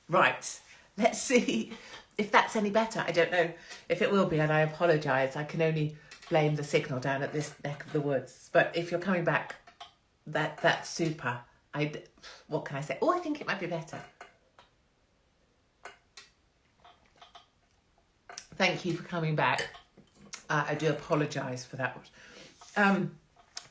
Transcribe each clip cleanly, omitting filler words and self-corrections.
Right, let's see if that's any better. I don't know if it will be, and I apologise. I can only blame the signal down at this neck of the woods. But if you're coming back, that's super. What can I say? Oh, I think it might be better. Thank you for coming back. I do apologise for that.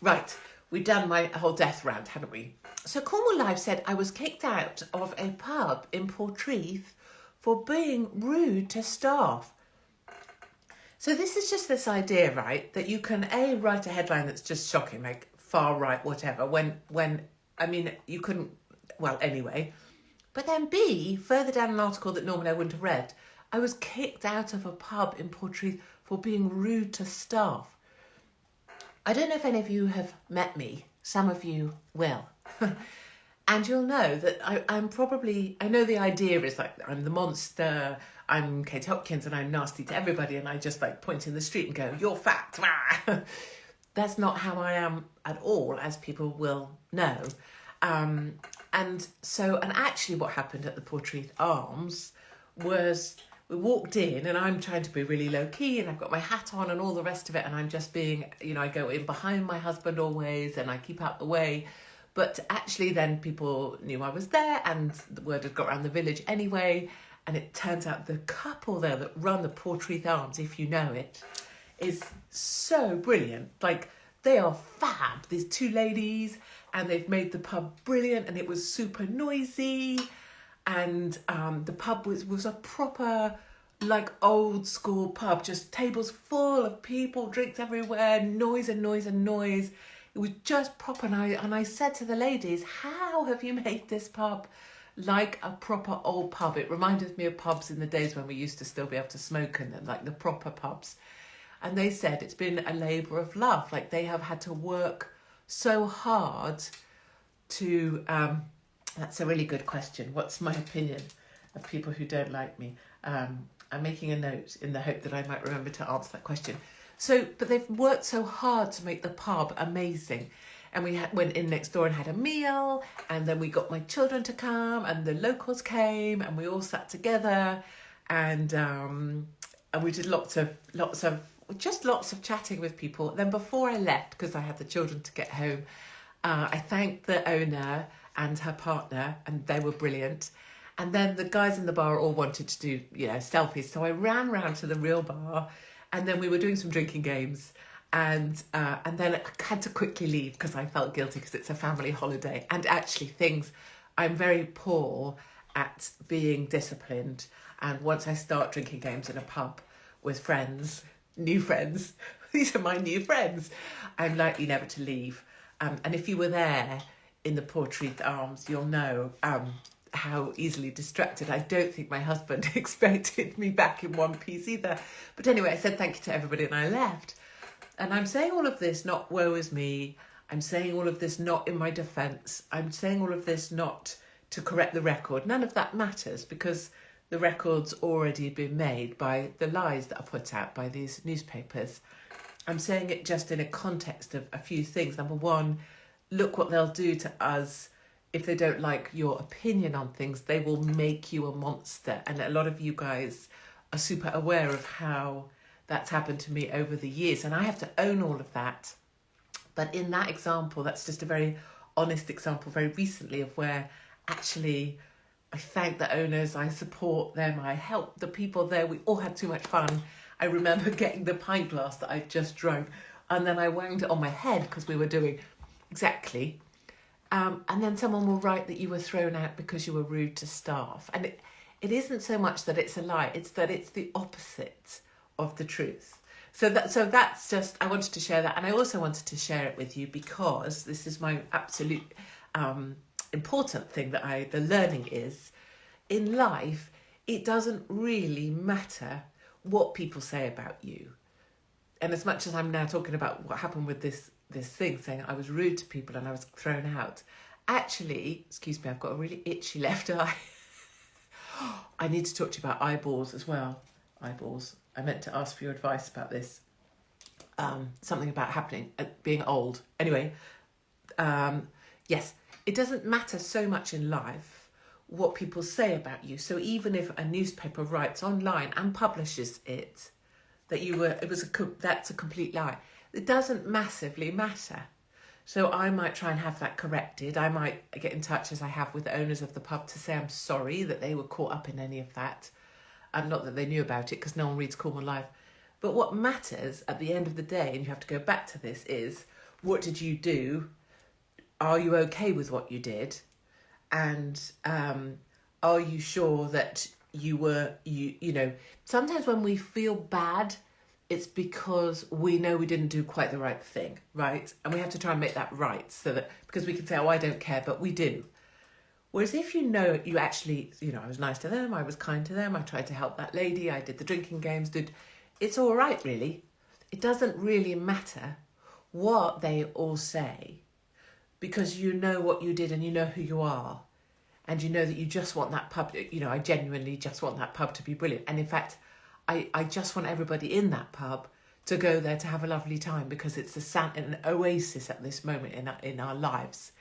Right, we've done my whole death rant, haven't we? So Cornwall Live said I was kicked out of a pub in Portreath for being rude to staff. So this is just this idea, right, that you can write a headline that's just shocking, like far right, whatever, when I mean, you couldn't, well, anyway. But then B, further down an article that normally I wouldn't have read, I was kicked out of a pub in Portreath for being rude to staff. I don't know if any of you have met me. Some of you will. And you'll know that I'm probably, I know the idea is like I'm the monster, I'm Kate Hopkins and I'm nasty to everybody and I just like point in the street and go, you're fat. That's not how I am at all, as people will know. And actually what happened at the Portreath Arms was we walked in and I'm trying to be really low key and I've got my hat on and all the rest of it. And I'm just being, I go in behind my husband always and I keep out the way. But actually then people knew I was there and the word had got around the village anyway. And it turns out the couple there that run the Portreath Arms, if you know it, is so brilliant. Like, they are fab. These two ladies, and they've made the pub brilliant, and it was super noisy. And the pub was a proper, like, old school pub, just tables full of people, drinks everywhere, noise and noise and noise. It was just proper. And I said to the ladies, how have you made this pub like a proper old pub? It reminded me of pubs in the days when we used to still be able to smoke in them, like the proper pubs. And they said it's been a labour of love. Like, they have had to work so hard to... that's a really good question. What's my opinion of people who don't like me? I'm making a note in the hope that I might remember to answer that question. But they've worked so hard to make the pub amazing. And we went in next door and had a meal, and then we got my children to come, and the locals came, and we all sat together, and we did lots of chatting with people. Then before I left, because I had the children to get home, I thanked the owner and her partner, and they were brilliant. And then the guys in the bar all wanted to do, selfies. So I ran round to the real bar, and then we were doing some drinking games. And then I had to quickly leave because I felt guilty because it's a family holiday. And actually I'm very poor at being disciplined. And once I start drinking games in a pub with friends, new friends, these are my new friends, I'm likely never to leave. And if you were there in the Portreath Arms, you'll know how easily distracted. I don't think my husband expected me back in one piece either. But anyway, I said thank you to everybody and I left. And I'm saying all of this not woe is me. I'm saying all of this not in my defence. I'm saying all of this not to correct the record. None of that matters because the record's already been made by the lies that are put out by these newspapers. I'm saying it just in a context of a few things. Number one, look what they'll do to us if they don't like your opinion on things. They will make you a monster. And a lot of you guys are super aware of how that's happened to me over the years. And I have to own all of that. But in that example, that's just a very honest example very recently of where actually I thank the owners, I support them, I help the people there. We all had too much fun. I remember getting the pint glass that I just drunk and then I wound it on my head because we were doing exactly. And then someone will write that you were thrown out because you were rude to staff. And it isn't so much that it's a lie, it's that it's the opposite of the truth. So that's just, I wanted to share that. And I also wanted to share it with you because this is my absolute important thing that the learning is, in life, it doesn't really matter what people say about you. And as much as I'm now talking about what happened with this thing, saying I was rude to people and I was thrown out, actually, excuse me, I've got a really itchy left eye. I need to talk to you about eyeballs as well. Eyeballs. I meant to ask for your advice about this. Something about being old. Anyway, yes, it doesn't matter so much in life what people say about you. So even if a newspaper writes online and publishes it, that's a complete lie, it doesn't massively matter. So I might try and have that corrected. I might get in touch, as I have with the owners of the pub, to say I'm sorry that they were caught up in any of that. Not that they knew about it, because no one reads Cornwall Live. But what matters at the end of the day, and you have to go back to this, is what did you do? Are you okay with what you did? And are you sure that you know, sometimes when we feel bad, it's because we know we didn't do quite the right thing, right? And we have to try and make that right, so that, because we can say, oh, I don't care, but we do. Whereas if you know you actually, I was nice to them, I was kind to them, I tried to help that lady, I did the drinking games, it's all right, really. It doesn't really matter what they all say, because you know what you did and you know who you are. And you know that you just want that pub, I genuinely just want that pub to be brilliant. And in fact, I just want everybody in that pub to go there to have a lovely time, because it's an oasis at this moment in our lives.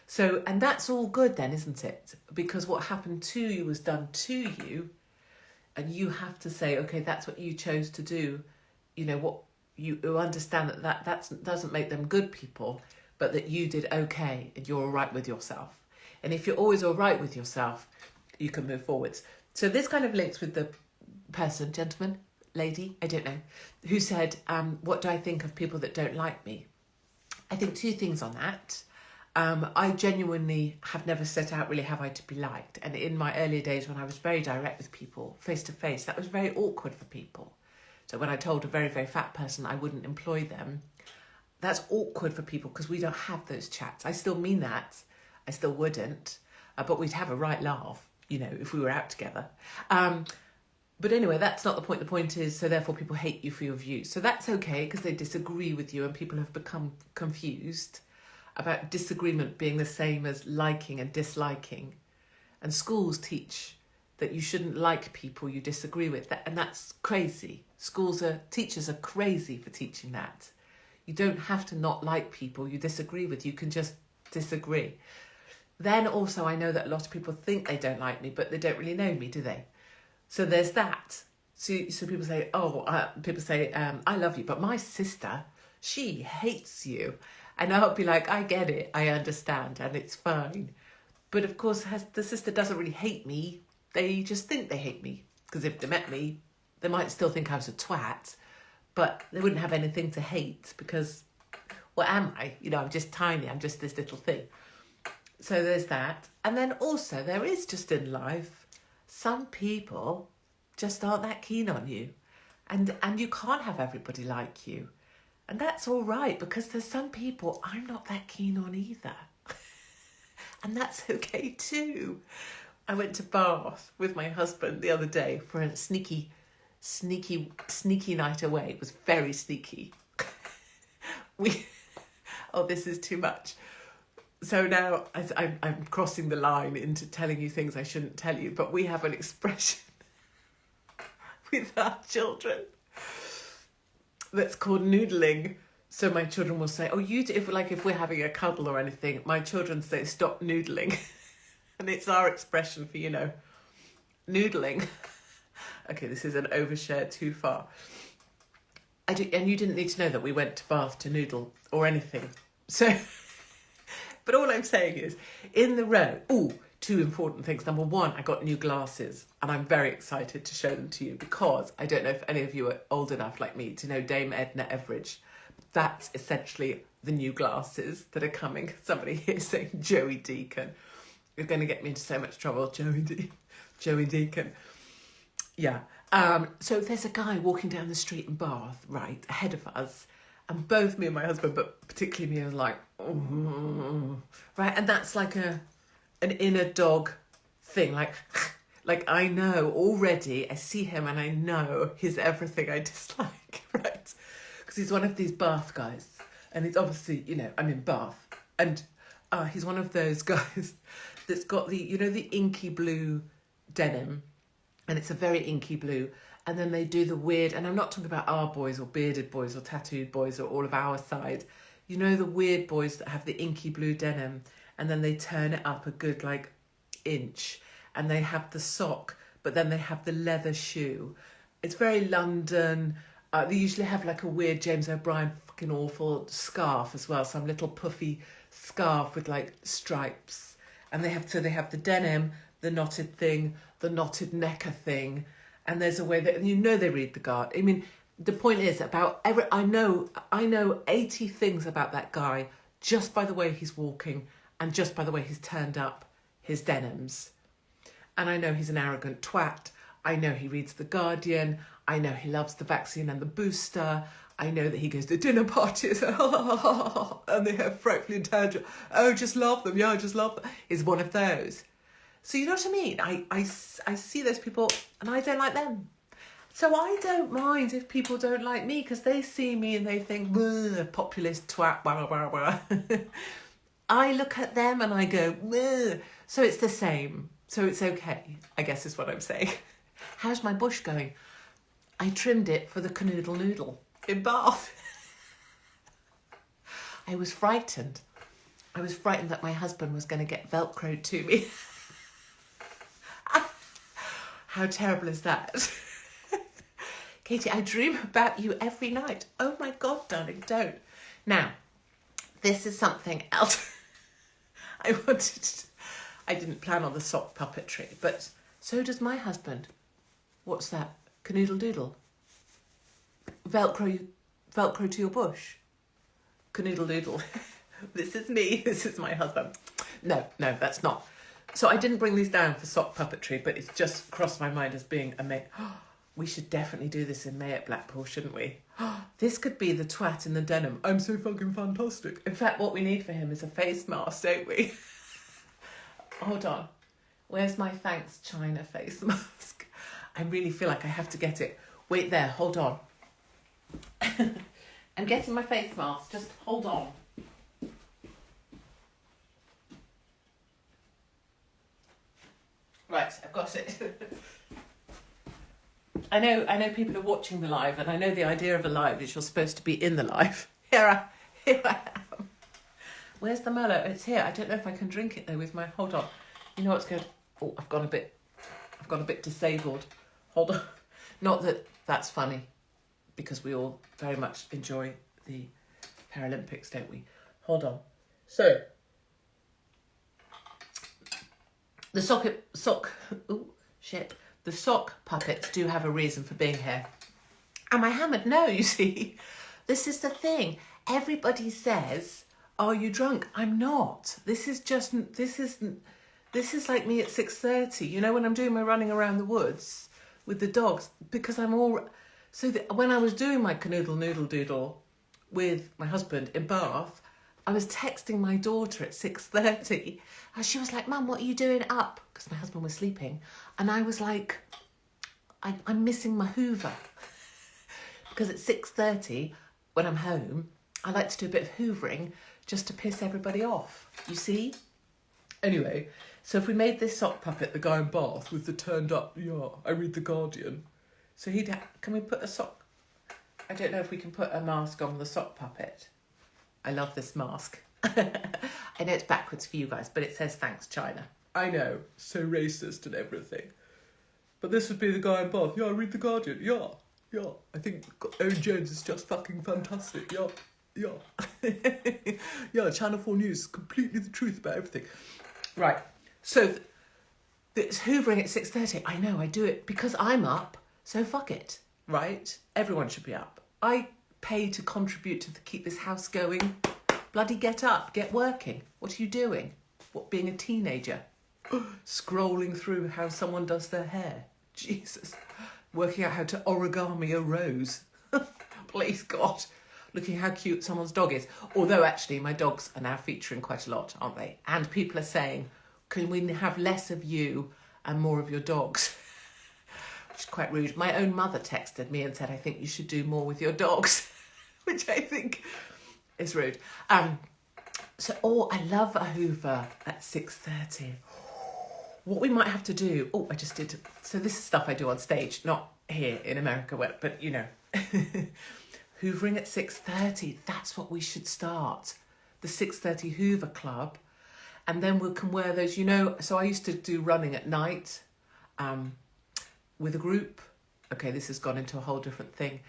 So, and that's all good then, isn't it? Because what happened to you was done to you, and you have to say, okay, that's what you chose to do. What you understand that doesn't make them good people, but that you did okay and you're all right with yourself. And if you're always all right with yourself, you can move forwards. So this kind of links with the person, gentleman, lady, I don't know, who said, what do I think of people that don't like me? I think two things on that. I genuinely have never set out, really, have I, to be liked. And in my earlier days, when I was very direct with people, face to face, that was very awkward for people. So when I told a very, very fat person I wouldn't employ them, that's awkward for people, because we don't have those chats. I still mean that. I still wouldn't, but we'd have a right laugh, if we were out together. But anyway, that's not the point. The point is, so therefore people hate you for your views. So that's okay, because they disagree with you, and people have become confused about disagreement being the same as liking and disliking. And schools teach that you shouldn't like people you disagree with, and that's crazy. Teachers are crazy for teaching that. You don't have to not like people you disagree with. You can just disagree. Then also, I know that a lot of people think they don't like me, but they don't really know me, do they? So there's that. So people say, I love you, but my sister, she hates you. And I'll be like, I get it, I understand, and it's fine. But of course, the sister doesn't really hate me. They just think they hate me. Because if they met me, they might still think I was a twat, but they wouldn't have anything to hate, because what am I? I'm just tiny, I'm just this little thing. So there's that. And then also, there is just in life, some people just aren't that keen on you. And you can't have everybody like you. And that's all right, because there's some people I'm not that keen on either. And that's okay too. I went to Bath with my husband the other day for a sneaky night away. It was very sneaky. This is too much. So now I'm crossing the line into telling you things I shouldn't tell you, but we have an expression with our children that's called noodling. So my children will say, if we're having a cuddle or anything, my children say, stop noodling. And it's our expression for, noodling. Okay, this is an overshare too far. And you didn't need to know that we went to Bath to noodle or anything. So, but all I'm saying is, in the row, two important things. Number one, I got new glasses, and I'm very excited to show them to you, because I don't know if any of you are old enough like me to know Dame Edna Everidge. That's essentially the new glasses that are coming. Somebody here saying Joey Deacon. You're going to get me into so much trouble, Joey Deacon. Yeah. So there's a guy walking down the street in Bath, right, ahead of us, and both me and my husband, but particularly me, are like, right, and that's like an inner dog thing, like I know already, I see him and I know he's everything I dislike, right, because he's one of these Bath guys, and it's obviously, I'm in Bath, and he's one of those guys that's got the inky blue denim, and it's a very inky blue, and then they do the weird, and I'm not talking about our boys or bearded boys or tattooed boys or all of our side, the weird boys that have the inky blue denim, and then they turn it up a good inch, and they have the sock, but then they have the leather shoe. It's very London. They usually have like a weird James O'Brien fucking awful scarf as well, some little puffy scarf with like stripes. And they have the denim, the knotted thing, the knotted necker thing, and there's a way that they read the guard. I mean, the point is I know 80 things about that guy just by the way he's walking and just by the way he's turned up his denims. And I know he's an arrogant twat. I know he reads The Guardian. I know he loves the vaccine and the booster. I know that he goes to dinner parties and they have frightfully intelligent. Oh, just love them. Yeah, I just love them. He's one of those. So you know what I mean? I see those people and I don't like them. So I don't mind if people don't like me because they see me and they think, populist twat, blah, blah, blah. I look at them and I go, bleh. So it's the same. So it's okay, I guess is what I'm saying. How's my bush going? I trimmed it for the canoodle noodle in Bath. I was frightened. I was frightened that my husband was going to get Velcroed to me. How terrible is that? Katie, I dream about you every night. Oh my God, darling, don't. Now, this is something else. I didn't plan on the sock puppetry, but so does my husband. What's that? Canoodle doodle? Velcro to your bush? Canoodle doodle. This is me. This is my husband. No, that's not. So I didn't bring these down for sock puppetry, but it's just crossed my mind as being amazing. We should definitely do this in May at Blackpool, shouldn't we? This could be the twat in the denim. I'm so fucking fantastic. In fact, what we need for him is a face mask, don't we? Hold on. Where's my Thanks China face mask? I really feel like I have to get it. Wait there, hold on. I'm getting my face mask. Just hold on. Right, I've got it. I know people are watching the live, and I know the idea of a live is you're supposed to be in the live. Here I am. Where's the Merlot? It's here. I don't know if I can drink it though with my. Hold on. You know what's good? Oh, I've gone a bit disabled. Hold on. Not that that's funny, because we all very much enjoy the Paralympics, don't we? Hold on. So the the sock puppets do have a reason for being here. And I hammered no, you see. This is the thing. Everybody says, are you drunk? I'm not. This is like me at 6:30, you know, when I'm doing my running around the woods with the dogs, because I'm all... So when I was doing my canoodle noodle doodle with my husband in Bath, I was texting my daughter at 6:30 and she was like, Mum, what are you doing up? Because my husband was sleeping. And I was like, I'm missing my Hoover. Because at 6:30, when I'm home, I like to do a bit of hoovering just to piss everybody off, you see? Anyway, so if we made this sock puppet, the guy in Bath with the turned up, I read The Guardian. So can we put a sock? I don't know if we can put a mask on the sock puppet. I love this mask. I know it's backwards for you guys, but it says Thanks China. I know, so racist and everything. But this would be the guy in Bath. Yeah, I read The Guardian. Yeah. I think Owen Jones is just fucking fantastic. Yeah. Yeah, Channel 4 News, completely the truth about everything. Right, so it's hoovering at 6:30. I know, I do it because I'm up, so fuck it, right? Everyone should be up. I pay to contribute to keep this house going. Bloody get up, get working. What are you doing? What, being a teenager? Scrolling through how someone does their hair. Jesus. Working out how to origami a rose. Please God. Looking how cute someone's dog is. Although actually my dogs are now featuring quite a lot, aren't they? And people are saying, can we have less of you and more of your dogs? Which is quite rude. My own mother texted me and said, I think you should do more with your dogs. Which I think is rude. I love a Hoover at 6:30. What we might have to do... Oh, I just did... So this is stuff I do on stage, not here in America, but you know... Hoovering at 6:30, that's what we should start. The 6:30 Hoover Club. And then we can wear those, you know, so I used to do running at night with a group. Okay, this has gone into a whole different thing.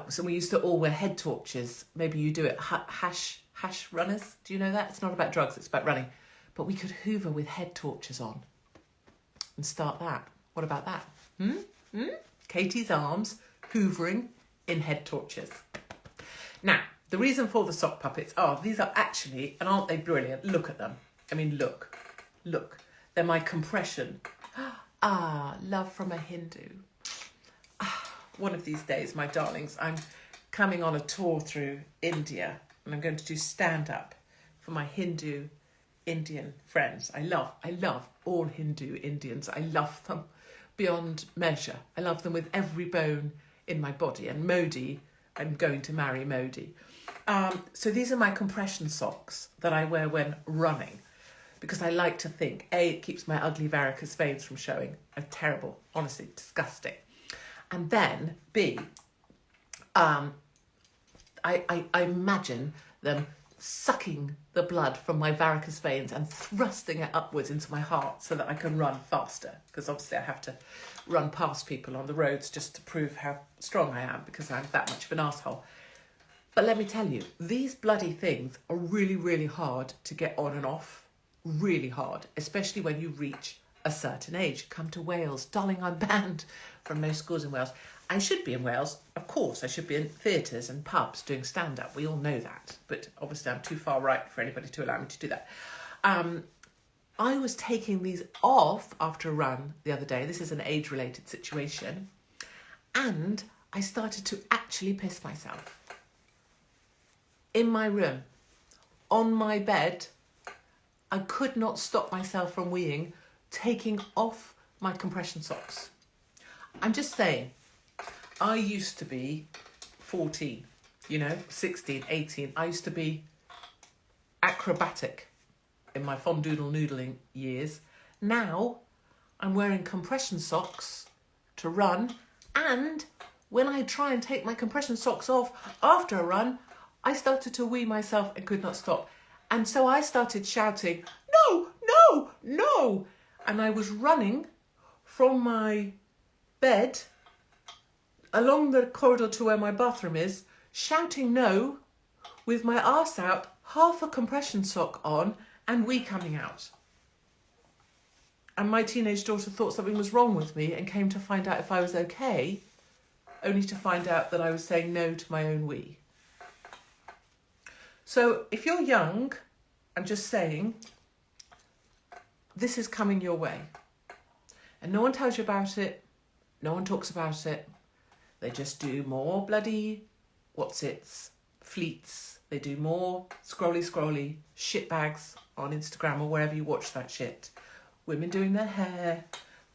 So we used to all wear head torches. Maybe you do it, hash runners. Do you know that? It's not about drugs, it's about running. But we could hoover with head torches on and start that. What about that? Katie's arms hoovering in head torches. Now, the reason for the sock puppets are, these are actually, and aren't they brilliant? Look at them. I mean, look. They're my compression. Love from a Hindu. One of these days, my darlings, I'm coming on a tour through India and I'm going to do stand-up for my Hindu Indian friends. I love all Hindu Indians. I love them beyond measure. I love them with every bone in my body. And Modi, I'm going to marry Modi. So these are my compression socks that I wear when running, because I like to think, A, it keeps my ugly varicose veins from showing. I'm terrible, honestly, disgusting. And then, B, I imagine them sucking the blood from my varicose veins and thrusting it upwards into my heart so that I can run faster. Because obviously I have to run past people on the roads just to prove how strong I am, because I'm that much of an arsehole. But let me tell you, these bloody things are really, really hard to get on and off. Really hard, especially when you reach a certain age. Come to Wales. Darling, I'm banned from most schools in Wales. I should be in Wales, of course. I should be in theatres and pubs doing stand-up. We all know that. But obviously I'm too far right for anybody to allow me to do that. I was taking these off after a run the other day. This is an age-related situation. And I started to actually piss myself. In my room, on my bed, I could not stop myself from weeing, taking off my compression socks. I'm just saying, I used to be 14, 16, 18. I used to be acrobatic in my fondoodle noodling years. Now I'm wearing compression socks to run, and when I try and take my compression socks off after a run, I started to wee myself and could not stop. And so I started shouting, no, no, no. And I was running from my bed along the corridor to where my bathroom is, shouting no, with my arse out, half a compression sock on, and wee coming out. And my teenage daughter thought something was wrong with me and came to find out if I was okay, only to find out that I was saying no to my own wee. So if you're young, I'm just saying, this is coming your way. And no one tells you about it. No one talks about it. They just do more bloody fleets. They do more scrolly shitbags on Instagram or wherever you watch that shit. Women doing their hair.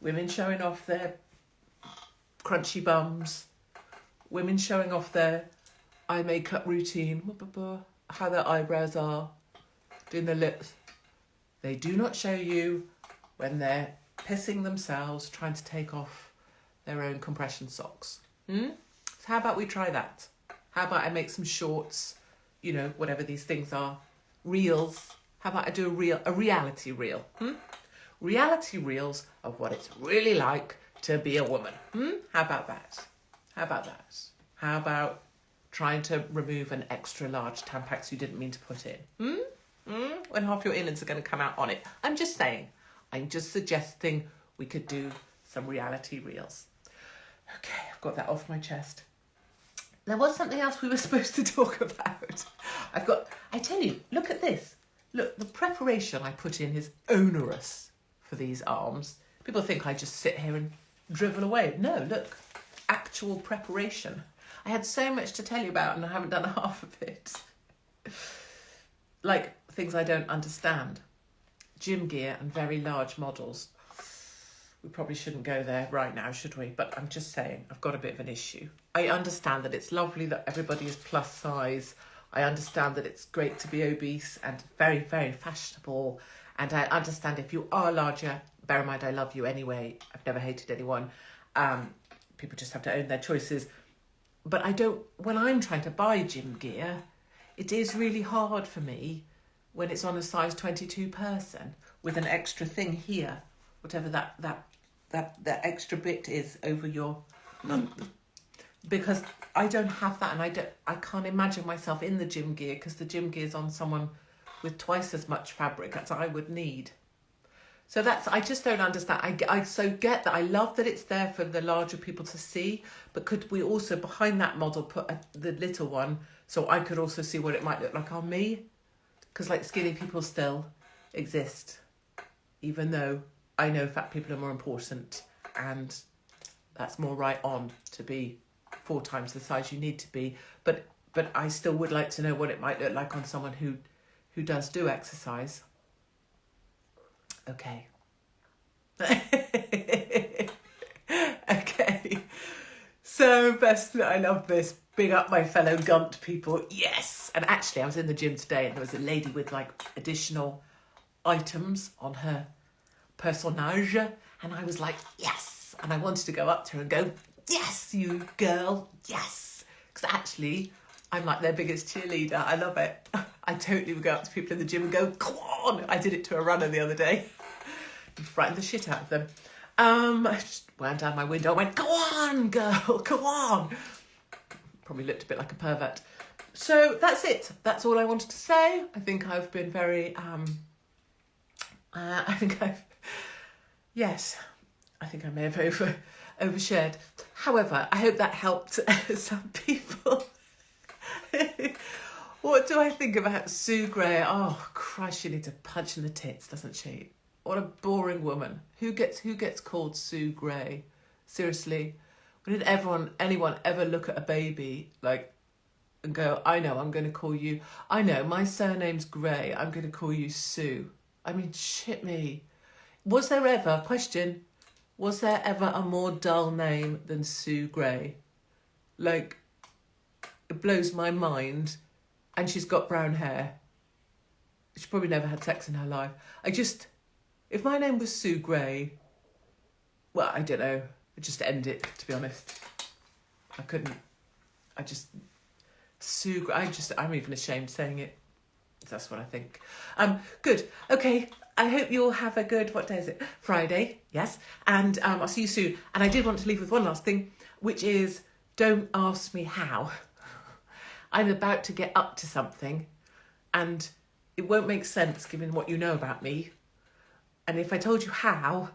Women showing off their crunchy bums. Women showing off their eye makeup routine. How their eyebrows are. Doing their lips. They do not show you when they're pissing themselves trying to take off their own compression socks. So how about we try that? How about I make some shorts, whatever these things are, reels. How about I do a reality reel? Reality reels of what it's really like to be a woman. How about that? How about trying to remove an extra large Tampax you didn't mean to put in? When half your innards are going to come out on it. I'm just saying. I'm just suggesting we could do some reality reels. Okay, I've got that off my chest. There was something else we were supposed to talk about. I tell you, look at this. Look, the preparation I put in is onerous for these arms. People think I just sit here and drivel away. No, look, actual preparation. I had so much to tell you about and I haven't done half of it. Like things I don't understand. Gym gear and very large models. We probably shouldn't go there right now, should we? But I'm just saying, I've got a bit of an issue. I understand that it's lovely that everybody is plus size. I understand that it's great to be obese and very, very fashionable. And I understand if you are larger, bear in mind I love you anyway. I've never hated anyone. People just have to own their choices. But when I'm trying to buy gym gear, it is really hard for me when it's on a size 22 person with an extra thing here, whatever that extra bit is over your because I don't have that, and I can't imagine myself in the gym gear, because the gym gear is on someone with twice as much fabric as I would need. So I just don't understand. I so get that. I love that it's there for the larger people to see, but could we also behind that model put the little one so I could also see what it might look like on me? Because like skinny people still exist, even though I know fat people are more important, and that's more right on to be 4 times the size you need to be. But I still would like to know what it might look like on someone who does do exercise. Okay. Okay. So I love this. Big up my fellow Gunt people. Yes. And actually I was in the gym today and there was a lady with like additional items on her personnage, and I was like, yes. And I wanted to go up to her and go, yes, you girl, yes. Because actually I'm like their biggest cheerleader. I love it. I totally would go up to people in the gym and go, come on. I did it to a runner the other day. Frightened the shit out of them. I just wound down my window. I went, go on, girl, come on. Probably looked a bit like a pervert. So that's it. That's all I wanted to say. I think I've been very, I think I may have overshared. However, I hope that helped some people. What do I think about Sue Gray? Oh, Christ, she needs a punch in the tits, doesn't she? What a boring woman. Who gets called Sue Gray? Seriously, when did anyone ever look at a baby like and go, I know, I'm going to call you, I know, my surname's Gray, I'm going to call you Sue. I mean, shit me. Was there ever a more dull name than Sue Gray? Like, it blows my mind. And she's got brown hair. She probably never had sex in her life. If my name was Sue Gray, well, I don't know. I'd just end it, to be honest. I couldn't. Sue Gray, I'm even ashamed saying it. That's what I think. Good. Okay. I hope you all have a good, what day is it? Friday. Yes. And I'll see you soon. And I did want to leave with one last thing, which is don't ask me how. I'm about to get up to something and it won't make sense given what you know about me. And if I told you how,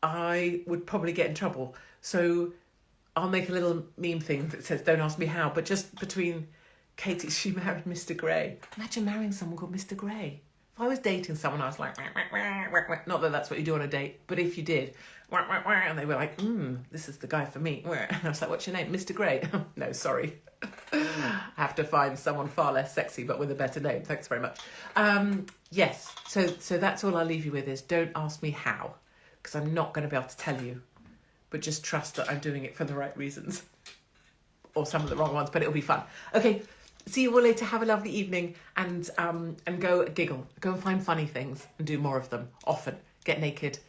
I would probably get in trouble. So I'll make a little meme thing that says, don't ask me how, but just between Katie, she married Mr. Grey. Imagine marrying someone called Mr. Grey. If I was dating someone, I was like, not that that's what you do on a date, but if you did, and they were like, this is the guy for me. And I was like, what's your name? Mr. Grey. No, sorry. I have to find someone far less sexy, but with a better name. Thanks very much. Yes, so that's all I'll leave you with is don't ask me how, because I'm not going to be able to tell you, but just trust that I'm doing it for the right reasons. Or some of the wrong ones, but it'll be fun. Okay, see you all later. Have a lovely evening and go giggle. Go and find funny things and do more of them often. Get naked,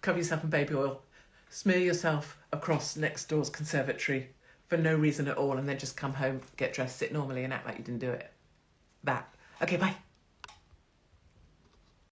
cover yourself in baby oil, smear yourself across next door's conservatory for no reason at all, and then just come home, get dressed, sit normally and act like you didn't do it. That. Okay, bye.